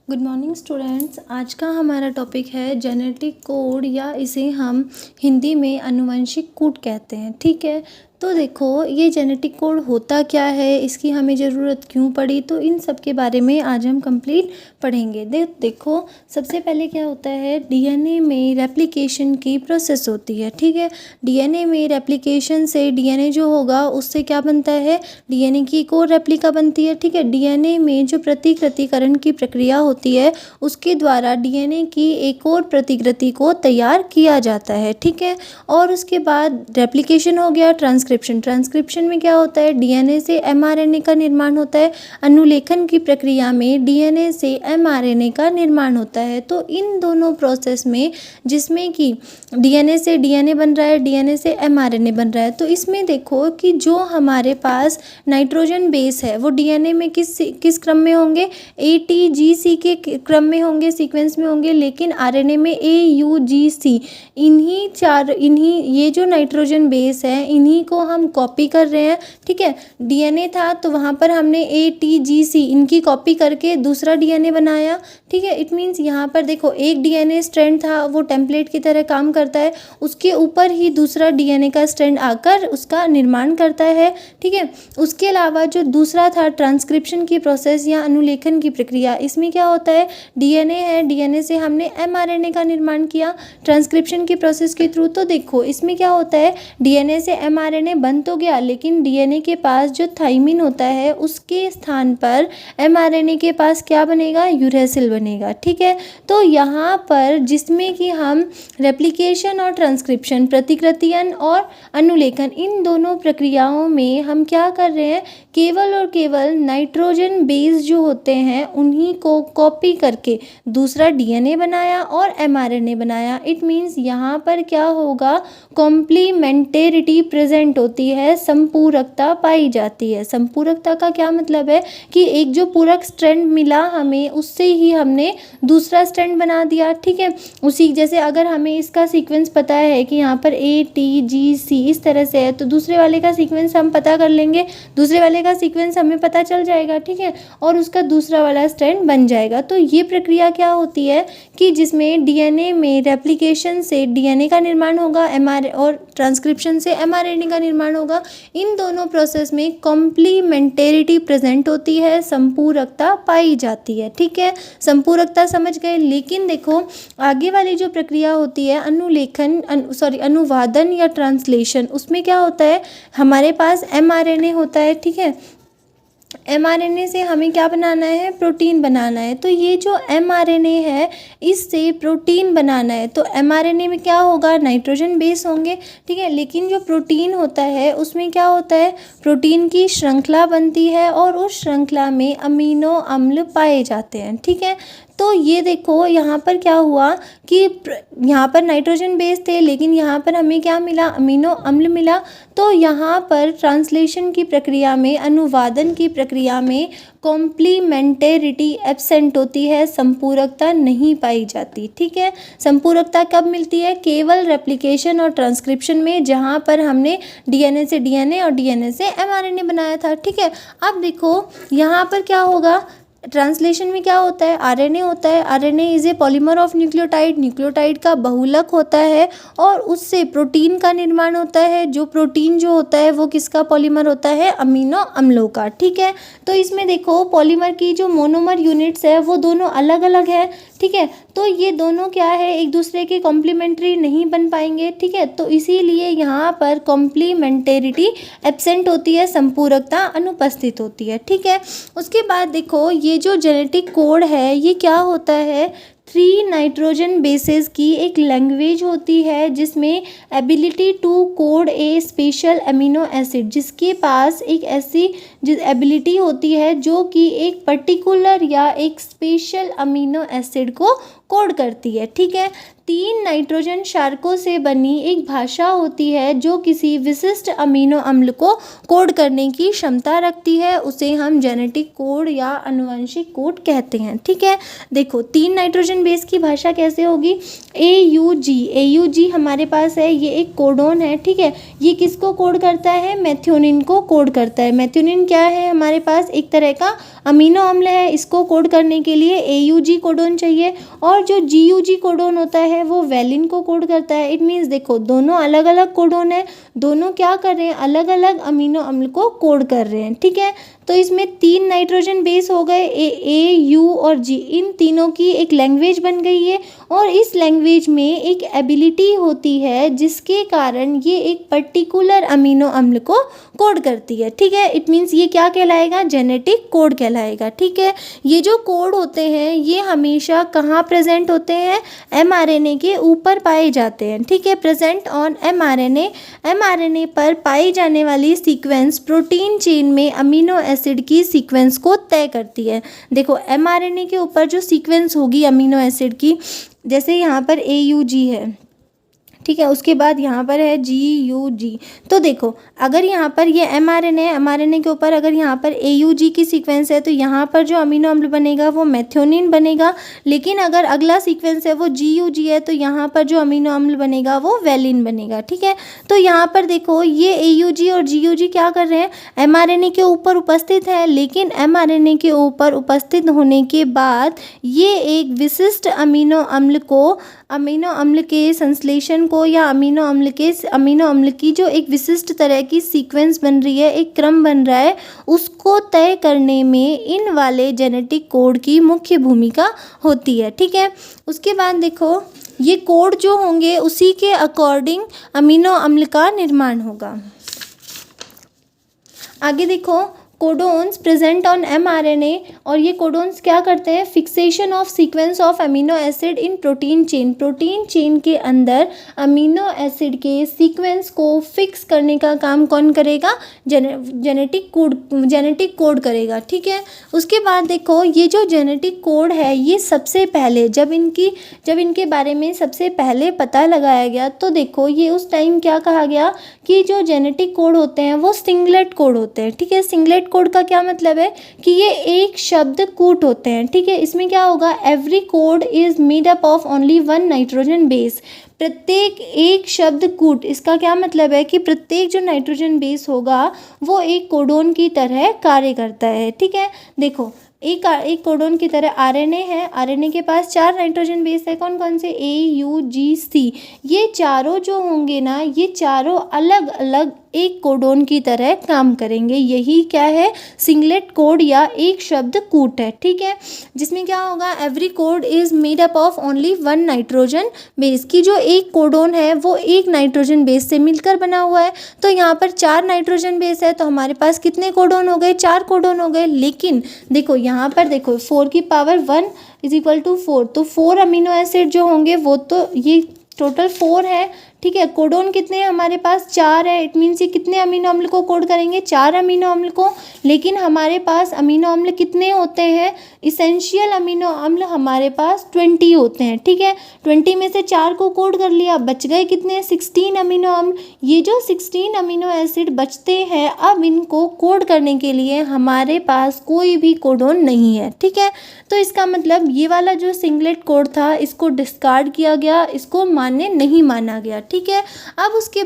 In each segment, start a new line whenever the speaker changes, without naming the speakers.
Good morning students. आज का हमारा टॉपिक है जेनेटिक कोड या इसे हम हिंदी में आनुवंशिक कोड कहते हैं। ठीक है, तो देखो ये जेनेटिक कोड होता क्या है, इसकी हमें ज़रूरत क्यों पड़ी, तो इन सब के बारे में आज हम कंप्लीट पढ़ेंगे। देखो सबसे पहले क्या होता है, डीएनए में रेप्लिकेशन की प्रोसेस होती है। ठीक है, डीएनए में रेप्लिकेशन से डीएनए जो होगा उससे क्या बनता है, डीएनए की एक और रेप्लिका बनती है। ठीक है, डीएनए में जो प्रतिकृतिकरण की प्रक्रिया होती है उसके द्वारा डीएनए की एक और प्रतिकृति को तैयार किया जाता है। ठीक है, और उसके बाद रेप्लिकेशन हो गया। ट्रांसक्रिप्शन में क्या होता है, डीएनए से एमआरएनए का निर्माण होता है। अनुलेखन की प्रक्रिया में डीएनए से एमआरएनए का निर्माण होता है। तो इन दोनों प्रोसेस में जिसमें कि डीएनए से डीएनए बन रहा है, डीएनए से एमआरएनए बन रहा है, तो इसमें देखो कि जो हमारे पास नाइट्रोजन बेस है वो डीएनए में किस क्रम में होंगे, ATGC के क्रम में होंगे, सीक्वेंस में होंगे, लेकिन आरएनए में AUGC। इन्हीं ये जो नाइट्रोजन बेस है इन्हीं को हम कॉपी कर रहे हैं। ठीक है, डीएनए था तो वहाँ पर हमने ATGC इनकी कॉपी करके दूसरा डीएनए बनाया। ठीक है, इट मीन्स यहाँ पर देखो एक डीएनए स्ट्रैंड था वो टेम्पलेट की तरह काम करता है, उसके ऊपर ही दूसरा डीएनए का स्ट्रैंड आकर उसका निर्माण करता है। ठीक है, उसके अलावा जो दूसरा था ट्रांसक्रिप्शन की प्रोसेस या अनुलेखन की प्रक्रिया, इसमें क्या होता है, डीएनए है, डीएनए से हमने एमआरएनए का निर्माण किया ट्रांसक्रिप्शन की प्रोसेस के थ्रू। तो देखो इसमें क्या होता है, डीएनए से एमआरएनए बन तो गया, लेकिन डीएनए के पास जो थाइमिन होता है उसके स्थान पर एमआरएनए के पास क्या बनेगा, यूरेसिल बनेगा। ठीक है, तो यहाँ पर जिसमें कि हम रेप्लिकेशन और ट्रांसक्रिप्शन, प्रतिकृतियन और अनुलेखन, इन दोनों प्रक्रियाओं में हम क्या कर रहे हैं, केवल और केवल नाइट्रोजन बेस जो होते हैं उन्हीं को कॉपी करके दूसरा डीएनए बनाया और एमआरएनए बनाया। इट मीन्स यहाँ पर क्या होगा, कॉम्प्लीमेंटेरिटी प्रेजेंट होती है, संपूरकता पाई जाती है। संपूरकता का क्या मतलब है कि एक जो पूरक स्ट्रैंड मिला हमें उससे ही हमने दूसरा स्ट्रैंड बना दिया। ठीक है, उसी जैसे अगर हमें इसका सीक्वेंस पता है कि यहाँ पर ATGC इस तरह से है, तो दूसरे वाले का सीक्वेंस हम पता कर लेंगे, दूसरे वाले का सीक्वेंस हमें पता चल जाएगा। ठीक है, और उसका दूसरा वाला स्ट्रैंड बन जाएगा। तो ये प्रक्रिया क्या होती है कि जिसमें डीएनए में रेप्लिकेशन से डीएनए का निर्माण होगा, और ट्रांसक्रिप्शन से एमआरएनए का निर्माण होगा। इन दोनों प्रोसेस में कॉम्प्लीमेंटेरिटी प्रेजेंट होती है, संपूरकता पाई जाती है। ठीक है, संपूरकता समझ गए। लेकिन देखो आगे वाली जो प्रक्रिया होती है अनुवादन या ट्रांसलेशन, उसमें क्या होता है, हमारे पास एमआरएनए होता है। ठीक है, एमआरएनए से हमें क्या बनाना है, प्रोटीन बनाना है। तो ये जो एमआरएनए है इससे प्रोटीन बनाना है, तो एमआरएनए में क्या होगा, नाइट्रोजन बेस होंगे। ठीक है, लेकिन जो प्रोटीन होता है उसमें क्या होता है, प्रोटीन की श्रृंखला बनती है और उस श्रृंखला में अमीनो अम्ल पाए जाते हैं। ठीक है, तो ये देखो यहाँ पर क्या हुआ कि यहाँ पर नाइट्रोजन बेस थे, लेकिन यहाँ पर हमें क्या मिला, अमीनो अम्ल मिला। तो यहाँ पर ट्रांसलेशन की प्रक्रिया में, अनुवादन की प्रक्रिया में कॉम्प्लीमेंटेरिटी एब्सेंट होती है, संपूरकता नहीं पाई जाती। ठीक है, संपूरकता कब मिलती है, केवल रेप्लिकेशन और ट्रांसक्रिप्शन में, जहाँ पर हमने डीएनए से डीएनए और डीएनए से एमआरएनए बनाया था। ठीक है, अब देखो यहाँ पर क्या होगा, ट्रांसलेशन में क्या होता है, आरएनए होता है। RNA is a polymer of nucleotide, nucleotide का बहुलक होता है और उससे प्रोटीन का निर्माण होता है। जो प्रोटीन जो होता है वो किसका पॉलीमर होता है, अमीनो अम्लों का। ठीक है, तो इसमें देखो पॉलीमर की जो मोनोमर यूनिट्स है वो दोनों अलग अलग है। ठीक है, तो ये दोनों क्या है, एक दूसरे के कॉम्प्लीमेंट्री नहीं बन पाएंगे। ठीक है, तो इसीलिए यहाँ पर कॉम्प्लीमेंटेरिटी एब्सेंट होती है, संपूरकता अनुपस्थित होती है। ठीक है, उसके बाद देखो ये जो जेनेटिक कोड है ये क्या होता है, 3 नाइट्रोजन बेसेस की एक लैंग्वेज होती है जिसमें ability to code a special amino acid, जिसके पास एक ऐसी एबिलिटी होती है जो कि एक पर्टिकुलर या एक स्पेशल अमीनो एसिड को कोड करती है। ठीक है, तीन नाइट्रोजन क्षारकों से बनी एक भाषा होती है जो किसी विशिष्ट अमीनो अम्ल को कोड करने की क्षमता रखती है, उसे हम जेनेटिक कोड या आनुवंशिक कोड कहते हैं। ठीक है, देखो तीन नाइट्रोजन बेस की भाषा कैसे होगी। AUG हमारे पास है, ये एक कोडोन है। ठीक है, ये किसको कोड करता है, मेथियोनिन को कोड करता है। मेथियोनिन क्या है, हमारे पास एक तरह का अमीनो अम्ल है, इसको कोड करने के लिए AUG कोडोन चाहिए। और जो GUG कोडोन होता है वो वैलिन को कोड करता है। इट मीन्स देखो दोनों अलग अलग कोडोन है, दोनों क्या कर रहे हैं, अलग अलग अमीनो अम्ल को कोड कर रहे हैं। ठीक है, तो इसमें तीन नाइट्रोजन बेस हो गए, A, U और G, इन तीनों की एक लैंग्वेज बन गई है। और इस लैंग्वेज में एक एबिलिटी होती है जिसके कारण ये एक पर्टिकुलर अमीनो अम्ल को कोड करती है। ठीक है, इट मीन्स ये क्या कहलाएगा, जेनेटिक कोड कहलाएगा। ठीक है, ये जो कोड होते हैं ये हमेशा कहाँ प्रेजेंट होते हैं, mRNA के ऊपर पाए जाते हैं। ठीक है, प्रेजेंट ऑन mRNA पर पाई जाने वाली सीक्वेंस प्रोटीन चेन में अमीनो एसिड की सीक्वेंस को तय करती है। देखो mRNA के ऊपर जो सीक्वेंस होगी अमीनो एसिड की, जैसे यहाँ पर AUG है, ठीक है, उसके बाद यहाँ पर है GUG। तो देखो अगर यहाँ पर ये mRNA के ऊपर अगर यहाँ पर AUG की सीक्वेंस है तो यहाँ पर जो अमीनो अम्ल बनेगा वो मेथियोनिन बनेगा। लेकिन अगर अगला सीक्वेंस है वो GUG है तो यहाँ पर जो अमीनो अम्ल बनेगा वो वैलिन बनेगा। ठीक है, तो यहाँ पर देखो ये AUG और GUG क्या कर रहे हैं, mRNA के ऊपर उपस्थित है, लेकिन mRNA के ऊपर उपस्थित होने के बाद ये एक विशिष्ट अमीनो अम्ल के संश्लेषण को या अमीनो अम्ल की जो एक विशिष्ट तरह की सीक्वेंस बन रही है, एक क्रम बन रहा है, उसको तय करने में इन वाले जेनेटिक कोड की मुख्य भूमिका होती है। ठीक है, उसके बाद देखो ये कोड जो होंगे उसी के अकॉर्डिंग अमीनो अम्ल का निर्माण होगा। आगे देखो कोडोन्स प्रेजेंट ऑन mRNA, और ये कोडोन्स क्या करते हैं, fixation of sequence of amino acid in protein chain के अंदर अमीनो एसिड के सीक्वेंस को फिक्स करने का काम कौन करेगा, जेनेटिक कोड करेगा। ठीक है, उसके बाद देखो ये जो जेनेटिक कोड है ये सबसे पहले जब इनके बारे में सबसे पहले पता लगाया गया तो देखो ये उस टाइम क्या कहा गया कि जो जेनेटिक कोड होते हैं वो सिंगलेट कोड होते हैं। ठीक है, सिंगलेट कोड का क्या मतलब है कि ये एक शब्द कूट होते हैं। ठीक है, इसमें क्या होगा, every code is made up of only one nitrogen base. प्रत्येक एक शब्द कूट, इसका क्या मतलब है कि प्रत्येक जो नाइट्रोजन बेस होगा वो एक कोडोन की तरह कार्य करता है। ठीक है, देखो एक कोडोन की तरह आरएनए है, आरएनए के पास 4 नाइट्रोजन बेस है, कौन कौन से, AUGC। ये चारों जो होंगे ना, ये चारों अलग अलग एक कोडोन की तरह काम करेंगे। यही क्या है, सिंगलेट कोड या एक शब्द कूट है। ठीक है, जिसमें क्या होगा, every code is made up of only one nitrogen base, की जो एक कोडोन है वो एक नाइट्रोजन बेस से मिलकर बना हुआ है। तो यहाँ पर 4 नाइट्रोजन बेस है तो हमारे पास कितने कोडोन हो गए, 4 कोडोन हो गए। लेकिन देखो यहाँ पर देखो 4 की पावर 1 इज इक्वल टू 4, तो 4 अमीनो एसिड जो होंगे वो तो ये टोटल 4 है। ठीक है, कोडोन कितने हैं हमारे पास, 4 है। इट मीन्स ये कितने अमीनो अम्ल को कोड करेंगे, 4 अमीनो अम्ल को। लेकिन हमारे पास अमीनो अम्ल कितने होते हैं, इसेंशियल अमीनो अम्ल हमारे पास 20 होते हैं। ठीक है, 20 में से 4 को कोड कर लिया, बच गए कितने, 16 अमीनो अम्ल। ये जो 16 अमीनो एसिड बचते हैं, अब इनको कोड करने के लिए हमारे पास कोई भी कोडोन नहीं है। ठीक है, तो इसका मतलब ये वाला जो सिंगलेट कोड था इसको डिस्कार्ड किया गया, इसको मान्य नहीं माना गया। ठीक है, अब उसके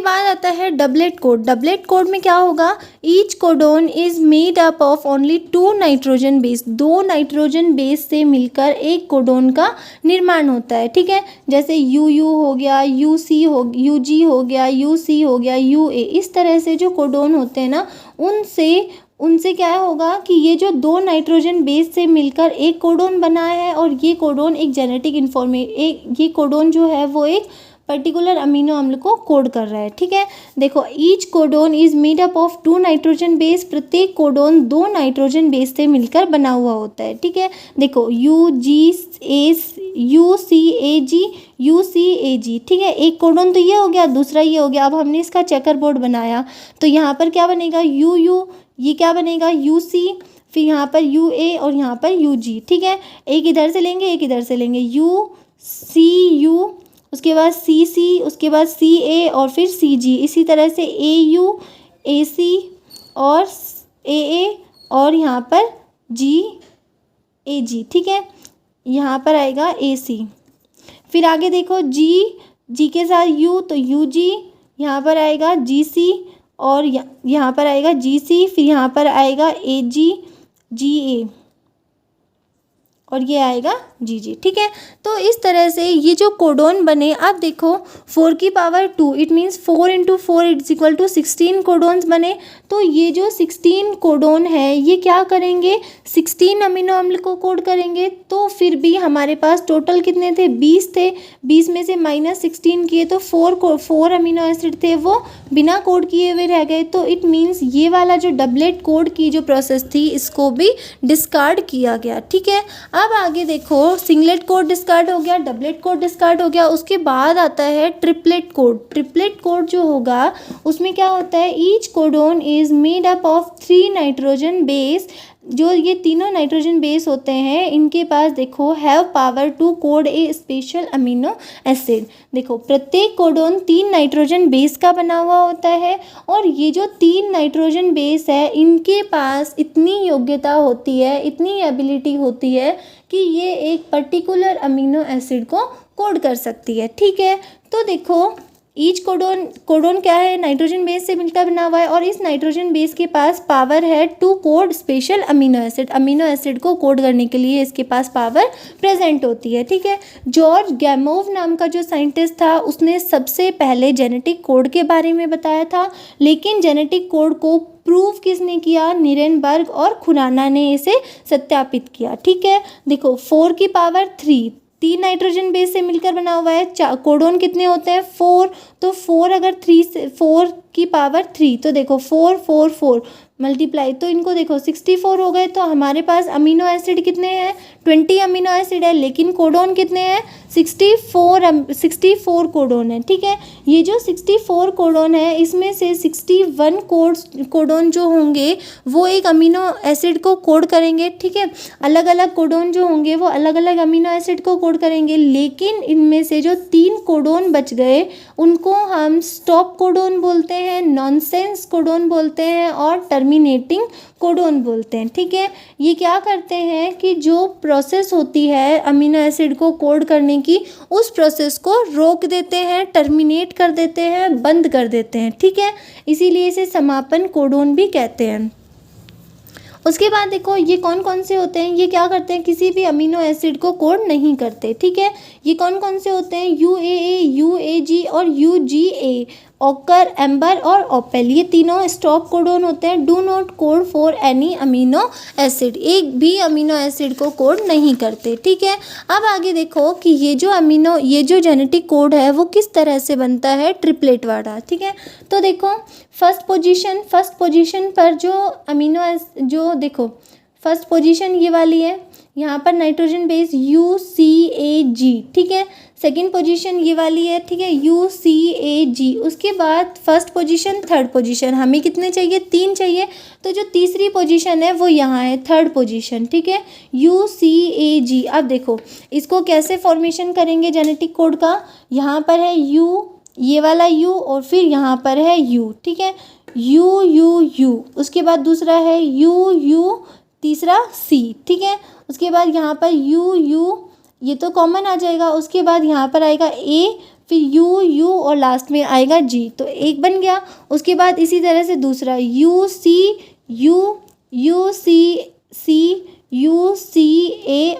बाद आता है डबलेट कोड। डबलेट कोड में क्या होगा, each codon is made up of only 2 nitrogen base. 2 nitrogen base से मिलकर एक कोडोन का निर्माण होता है। ठीक है, जैसे UU हो गया, UG हो गया, UC हो गया, UA, इस तरह से जो कोडोन होते हैं ना, उनसे क्या होगा कि ये जो 2 नाइट्रोजन बेस से मिलकर एक कोडोन बना है और ये कोडोन एक जेनेटिक ये कोडोन जो है वो एक पर्टिकुलर अमीनो अम्ल को कोड कर रहा है। ठीक है, देखो each codon is made up of 2 nitrogen base. प्रत्येक कोडोन 2 नाइट्रोजन बेस से मिलकर बना हुआ होता है। ठीक है, देखो UCAG। ठीक है, एक कोडोन तो ये हो गया, दूसरा ये हो गया। अब हमने इसका चेकर बोर्ड बनाया तो यहाँ पर क्या बनेगा, UU, ये क्या बनेगा, UC, फिर यहाँ पर UA और यहाँ पर UG, ठीक है। एक इधर से लेंगे, एक इधर से लेंगे, UCU, उसके बाद CC, उसके बाद CA और फिर CG। इसी तरह से AU, AC और AA और यहाँ पर AG, ठीक है। यहाँ पर आएगा AC। फिर आगे देखो G के साथ U, तो UG, यहाँ पर आएगा GC और यहाँ पर आएगा GC, फिर यहाँ पर आएगा AG, GA और ये आएगा GG, ठीक है। तो इस तरह से ये जो कोडोन बने, आप देखो 4 की power 2, it means 4 × 4 it's equal to 16 codons बने। तो ये जो 16 कोडोन है ये क्या करेंगे, 16 अमीनो अम्ल को कोड करेंगे। तो फिर भी हमारे पास टोटल कितने थे, 20 थे, 20 में से -16 किए तो 4 अमीनो एसिड थे वो बिना कोड किए हुए रह गए। तो इट मीन्स ये वाला जो डबलेट कोड की जो प्रोसेस थी इसको भी डिस्कार्ड किया गया, ठीक है। अब आगे देखो, सिंगलेट कोड डिस्कार्ड हो गया, डबलेट कोड डिस्कार्ड हो गया, उसके बाद आता है ट्रिपलेट कोड। ट्रिपलेट कोड जो होगा उसमें क्या होता है, each codon is made up of 3 nitrogen base. जो ये तीनों नाइट्रोजन बेस होते हैं इनके पास देखो have power to code a special amino acid. देखो प्रत्येक कोडोन 3 नाइट्रोजन बेस का बना हुआ होता है और ये जो 3 नाइट्रोजन बेस है इनके पास इतनी योग्यता होती है, इतनी एबिलिटी होती है कि ये एक पर्टिकुलर अमीनो एसिड को कोड कर सकती है, ठीक है। तो देखो ईच कोडोन क्या है, नाइट्रोजन बेस से मिलकर बना हुआ है और इस नाइट्रोजन बेस के पास पावर है to code special amino acid. Amino acid को कोड करने के लिए इसके पास पावर प्रेजेंट होती है, ठीक है। जॉर्ज गैमोव नाम का जो साइंटिस्ट था उसने सबसे पहले जेनेटिक कोड के बारे में बताया था, लेकिन जेनेटिक कोड को प्रूव किसने किया, निरेनबर्ग और खुराना ने इसे सत्यापित किया, ठीक है। देखो 4 की पावर 3 नाइट्रोजन बेस से मिलकर बना हुआ है। कोडोन कितने होते हैं, 4। तो 4 अगर 3 से 4 की पावर 3 तो देखो 4 4 4 मल्टीप्लाई, तो इनको देखो 64 हो गए। तो हमारे पास अमीनो एसिड कितने हैं, 20 अमीनो एसिड है, लेकिन कोडोन कितने हैं, 64 कोडोन है, ठीक है। ये जो 64 कोडोन है इसमें से 61 कोडोन जो होंगे वो एक अमीनो एसिड को कोड करेंगे, ठीक है। अलग अलग कोडोन जो होंगे वो अलग अलग अमीनो एसिड को कोड करेंगे, लेकिन इनमें से जो 3 कोडोन बच गए उनको हम स्टॉप कोडोन बोलते हैं, नॉनसेंस कोडोन बोलते हैं और टर्मिनेटिंग कोडोन बोलते हैं, ठीक है। ये क्या करते हैं कि जो प्रोसेस होती है अमीनो एसिड को कोड करने की उस प्रोसेस को रोक देते हैं, टर्मिनेट कर देते हैं, बंद कर देते हैं, ठीक है। इसीलिए इसे समापन कोडोन भी कहते हैं। उसके बाद देखो ये कौन कौन से होते हैं, ये क्या करते हैं, किसी भी अमीनो एसिड को कोड नहीं करते, ठीक है। ये कौन कौन से होते हैं, UAA, UAG और UGA, ऑकर, एम्बर और ओपेल। ये तीनों स्टॉप कोडोन होते हैं, do not code for any amino acid, एक भी अमीनो एसिड को कोड नहीं करते, ठीक है। अब आगे देखो कि ये जो जेनेटिक कोड है वो किस तरह से बनता है, ट्रिपलेट वाला, ठीक है। तो देखो फर्स्ट पोजीशन पर जो देखो फर्स्ट पोजीशन ये वाली है, यहाँ पर नाइट्रोजन बेस UCAG, ठीक है। सेकंड पोजीशन ये वाली है, ठीक है, UCAG। उसके बाद फर्स्ट पोजीशन, थर्ड पोजीशन, हमें कितने चाहिए, 3 चाहिए। तो जो तीसरी पोजीशन है वो यहाँ है, थर्ड पोजीशन, ठीक है, UCAG। अब देखो इसको कैसे फॉर्मेशन करेंगे जेनेटिक कोड का, यहाँ पर है U, ये वाला U और फिर यहाँ पर है U, ठीक है, U। उसके बाद दूसरा है U, तीसरा C, ठीक है। उसके बाद यहाँ पर U, ये तो कॉमन आ जाएगा। उसके बाद यहाँ पर आएगा A, फिर U और लास्ट में आएगा G, तो एक बन गया। उसके बाद इसी तरह से दूसरा UCA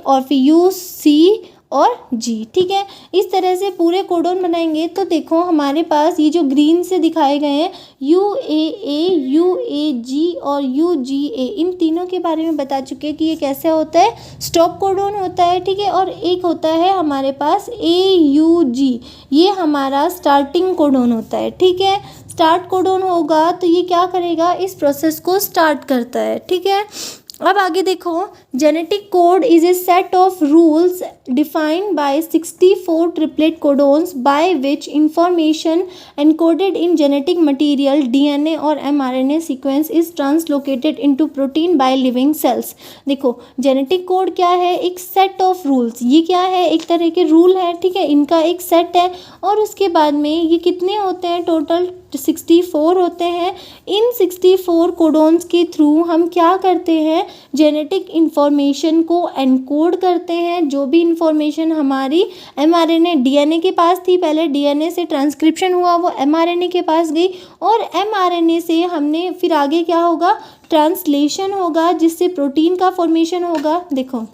और फिर UC और G, ठीक है। इस तरह से पूरे कोडोन बनाएंगे। तो देखो हमारे पास ये जो ग्रीन से दिखाए गए हैं UAA, UAG और UGA, इन तीनों के बारे में बता चुके हैं कि ये कैसे होता है, स्टॉप कोडोन होता है, ठीक है। और एक होता है हमारे पास AUG, ये हमारा स्टार्टिंग कोडोन होता है, ठीक है। स्टार्ट कोडोन होगा तो ये क्या करेगा, इस प्रोसेस को स्टार्ट करता है, ठीक है। अब आगे देखो, genetic code is a set of rules defined by 64 triplet codons by which information encoded in genetic material DNA और mRNA sequence is translocated into protein by living cells. देखो जेनेटिक कोड क्या है, एक सेट ऑफ रूल्स, ये क्या है, एक तरह के रूल है, ठीक है, इनका एक सेट है। और उसके बाद में ये कितने होते हैं, टोटल 64 होते हैं। इन 64 कोडोन्स के थ्रू हम क्या करते हैं, जेनेटिक इन्फॉर्मेशन को एनकोड करते हैं। जो भी इंफॉर्मेशन हमारी एमआरएनए डीएनए के पास थी, पहले डीएनए से ट्रांसक्रिप्शन हुआ, वो एमआरएनए के पास गई, और एमआरएनए से हमने फिर आगे क्या होगा, ट्रांसलेशन होगा, जिससे प्रोटीन का फॉर्मेशन होगा। देखो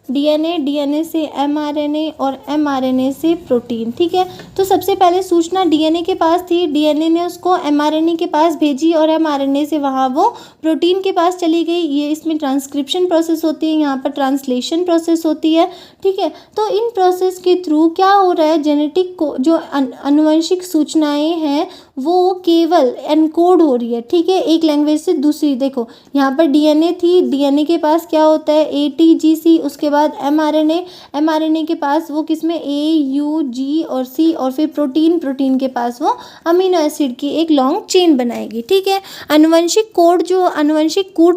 डीएनए से एमआरएनए और एमआरएनए से प्रोटीन, ठीक है। तो सबसे पहले सूचना डीएनए के पास थी, डीएनए ने उसको एमआरएनए के पास भेजी और एमआरएनए से वहाँ वो प्रोटीन के पास चली गई। ये इसमें ट्रांसक्रिप्शन प्रोसेस होती है, यहाँ पर ट्रांसलेशन प्रोसेस होती है, ठीक है। तो इन प्रोसेस के थ्रू क्या हो रहा है, जेनेटिक को जो आनुवंशिक सूचनाएँ हैं वो केवल एनकोड हो रही है, ठीक है, एक लैंग्वेज से दूसरी। देखो यहाँ पर डीएनए थी, डीएनए के पास क्या होता है, एटीजीसी, उसके बाद एमआरएनए के पास वो किसमें, ए यू जी और सी, और फिर प्रोटीन के पास वो अमीनो एसिड की एक लॉन्ग चेन बनाएगी, ठीक है। आनुवंशिक कोड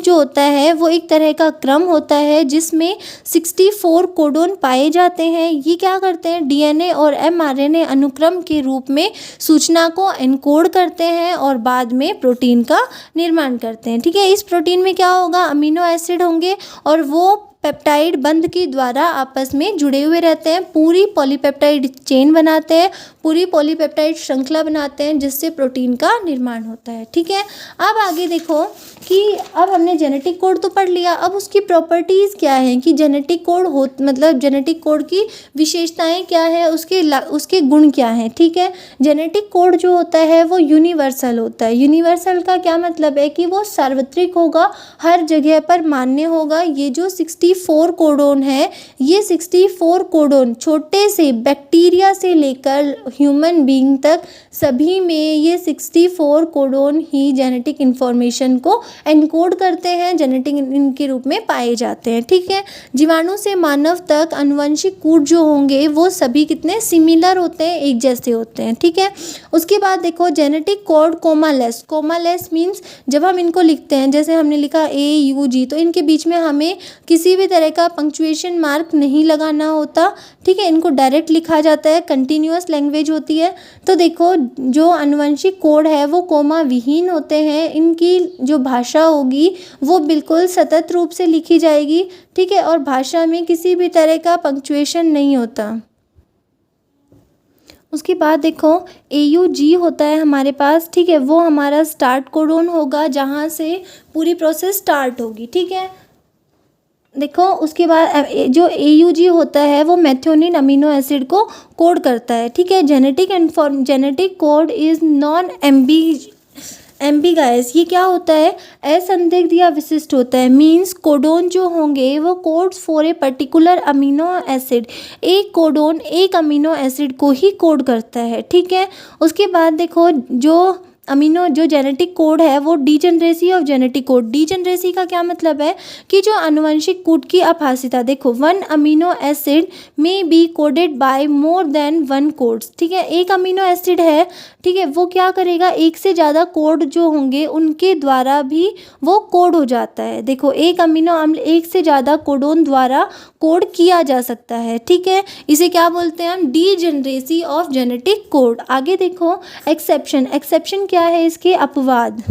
जो होता है वो एक तरह का क्रम होता है जिसमें 64 कोडोन पाए जाते हैं। ये क्या करते हैं, डीएनए और एमआरएनए अनुक्रम के रूप में सूचना को एनकोड करते हैं और बाद में प्रोटीन का निर्माण करते हैं, ठीक है। इस प्रोटीन में क्या होगा, अमीनो एसिड होंगे और वो पेप्टाइड बंध के द्वारा आपस में जुड़े हुए रहते हैं, पूरी पॉलीपेप्टाइड चेन बनाते हैं, पूरी पॉलीपेप्टाइड श्रृंखला बनाते हैं, जिससे प्रोटीन का निर्माण होता है, ठीक है। अब आगे देखो कि अब हमने जेनेटिक कोड तो पढ़ लिया, अब उसकी प्रॉपर्टीज़ क्या हैं कि जेनेटिक कोड मतलब जेनेटिक कोड की विशेषताएं क्या है, उसके गुण क्या हैं, ठीक है। जेनेटिक कोड जो होता है वो यूनिवर्सल होता है। यूनिवर्सल का क्या मतलब है कि वो सार्वत्रिक होगा, हर जगह पर मान्य होगा। ये जो 64 कोडोन है, ये 64 कोडोन छोटे से बैक्टीरिया से लेकर ह्यूमन बीइंग तक सभी में ये 64 कोडोन ही जेनेटिक इन्फॉर्मेशन को एनकोड करते हैं, जेनेटिक इनके रूप में पाए जाते हैं, ठीक है। जीवाणु से मानव तक आनुवंशिक कोड जो होंगे वो सभी कितने सिमिलर होते हैं, एक जैसे होते हैं, ठीक है। उसके बाद देखो जेनेटिक कोड कोमालेस मीन्स जब हम इनको लिखते हैं, जैसे हमने लिखा AUG, तो इनके बीच में हमें किसी भी तरह का पंक्चुएशन मार्क नहीं लगाना होता, ठीक है। इनको डायरेक्ट लिखा जाता है, कंटिन्यूअस लैंग्वेज होती है। तो देखो जो आनुवंशिक कोड है वो कोमा विहीन होते हैं, इनकी जो भाषा होगी वो बिल्कुल सतत रूप से लिखी जाएगी, ठीक है, और भाषा में किसी भी तरह का पंक्चुएशन नहीं होता। उसके बाद देखो AUG होता है हमारे पास, ठीक है, वो हमारा स्टार्ट कोडोन होगा जहाँ से पूरी प्रोसेस स्टार्ट होगी, ठीक है। देखो उसके बाद जो AUG होता है वो मेथियोनिन अमीनो एसिड को कोड करता है, ठीक है। जेनेटिक कोड इज़ नॉन एम्बिगाइस, ये क्या होता है, असंदिग्ध या विशिष्ट होता है। मीन्स कोडोन जो होंगे वो codes for a particular amino acid, एक कोडोन एक अमीनो एसिड को ही कोड करता है, ठीक है। उसके बाद देखो जो जेनेटिक कोड है वो degeneracy of genetic code. Degeneracy का क्या मतलब है कि जो आनुवंशिक कोड की अपासिता, देखो 1 अमीनो एसिड में be coded by more than 1 codes, ठीक है। एक अमीनो एसिड है, ठीक है, वो क्या करेगा, एक से ज़्यादा कोड जो होंगे उनके द्वारा भी वो कोड हो जाता है। देखो एक अमीनो अम्ल एक से ज़्यादा कोडोन द्वारा कोड किया जा सकता है, ठीक है। इसे क्या बोलते हैं हम, डीजेनरेसी ऑफ जेनेटिक कोड। आगे देखो एक्सेप्शन क्या है, इसके अपवाद।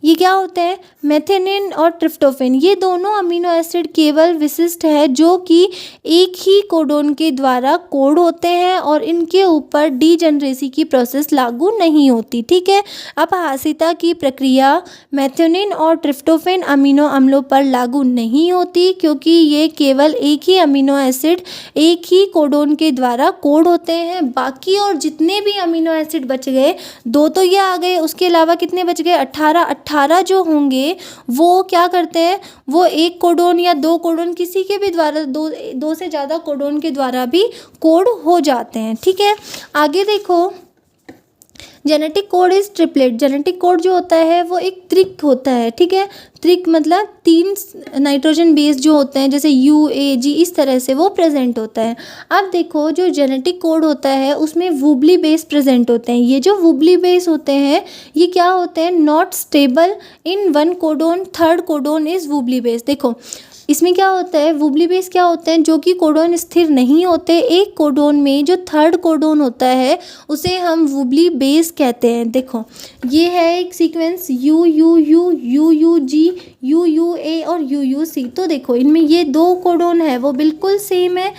ये क्या होते हैं, मेथियोनिन और ट्रिप्टोफैन, ये दोनों अमीनो एसिड केवल विशिष्ट है जो कि एक ही कोडोन के द्वारा कोड होते हैं और इनके ऊपर डीजेनरेसी की प्रोसेस लागू नहीं होती, ठीक है। अपहासिता की प्रक्रिया मेथियोनिन और ट्रिप्टोफैन अमीनो अम्लों पर लागू नहीं होती क्योंकि ये केवल एक ही अमीनो एसिड एक ही कोडोन के द्वारा कोड होते हैं। बाकी और जितने भी अमीनो एसिड बच गए, 2 तो ये आ गए, उसके अलावा कितने बच गए, 18 जो होंगे वो क्या करते हैं, वो एक कोडोन या 2 कोडोन किसी के भी द्वारा दो से ज़्यादा कोडोन के द्वारा भी कोड हो जाते हैं, ठीक है। आगे देखो genetic code is triplet. Genetic code जो होता है वो एक त्रिक होता है, ठीक है। त्रिक मतलब 3 नाइट्रोजन बेस जो होते हैं, जैसे UAG, इस तरह से वो प्रेजेंट होता है। अब देखो जो जेनेटिक कोड होता है उसमें वुबली बेस प्रेजेंट होते हैं। ये जो वुबली बेस होते हैं ये क्या होते हैं, not stable in one codon, third codon is wobbly base. देखो इसमें क्या होता है, वुबली बेस क्या होते हैं, जो कि कोडोन स्थिर नहीं होते। एक कोडोन में जो थर्ड कोडोन होता है उसे हम वुबली बेस कहते हैं। देखो ये है एक सीक्वेंस UUU, UUG, UUA और UUC। तो देखो इनमें ये 2 कोडोन है वो बिल्कुल सेम है,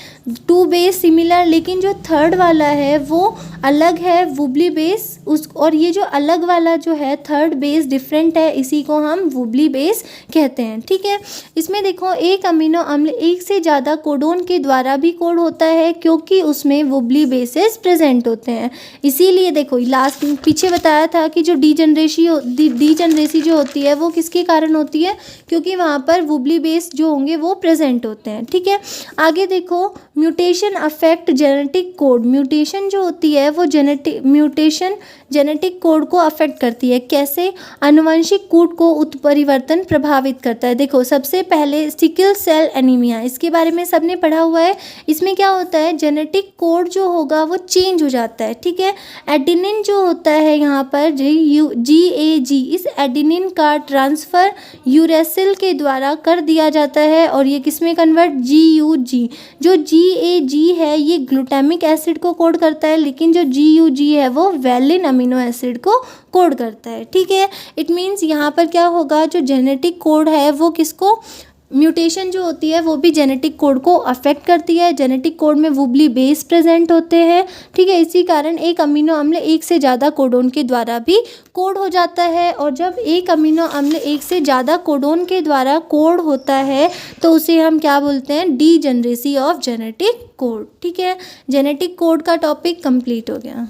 2 बेस सिमिलर, लेकिन जो थर्ड वाला है वो अलग है, वुबली बेस उस, और ये जो अलग वाला जो है थर्ड बेस डिफरेंट है, इसी को हम वुबली बेस कहते हैं, ठीक है। इसमें देखो एक अमीनो अम्ल एक से ज़्यादा कोडोन के द्वारा भी कोड होता है, क्योंकि उसमें वुबली बेसेस प्रेजेंट होते हैं। इसीलिए देखो लास्ट पीछे बताया था कि जो डीजनरेसी जो होती है वो किसके कारण होती है, क्योंकि वहाँ पर वुबली बेस जो होंगे वो प्रेजेंट होते हैं, ठीक है। आगे देखो mutation affect genetic code. Mutation जो होती है वो जेनेटिक कोड को अफेक्ट करती है। कैसे? आनुवंशिक कूट को उत्परिवर्तन प्रभावित करता है। देखो सबसे पहले सिकल सेल एनीमिया, इसके बारे में सबने पढ़ा हुआ है। इसमें क्या होता है, जेनेटिक कोड जो होगा वो चेंज हो जाता है, ठीक है। एडेनिन जो होता है यहाँ पर GAG, इस एडेनिन का ट्रांसफ़र यूरेसिल के द्वारा कर दिया जाता है और ये किस में कन्वर्ट, GUG। जो GAG है ये ग्लूटामिक एसिड को कोड करता है, लेकिन जो GUG है वो वैलिन अमीनो एसिड को कोड करता है, ठीक है। इट मीन्स यहाँ पर क्या होगा, जो जेनेटिक कोड है वो किसको, म्यूटेशन जो होती है वो भी जेनेटिक कोड को अफेक्ट करती है। जेनेटिक कोड में वुबली बेस प्रेजेंट होते हैं, ठीक है। इसी कारण एक अमीनो अम्ल एक से ज़्यादा कोडोन के द्वारा भी कोड हो जाता है, और जब एक अमीनो अम्ल एक से ज़्यादा कोडोन के द्वारा कोड होता है तो उसे हम क्या बोलते हैं, डीजनरेसी ऑफ जेनेटिक कोड, ठीक है। जेनेटिक कोड का टॉपिक कंप्लीट हो गया।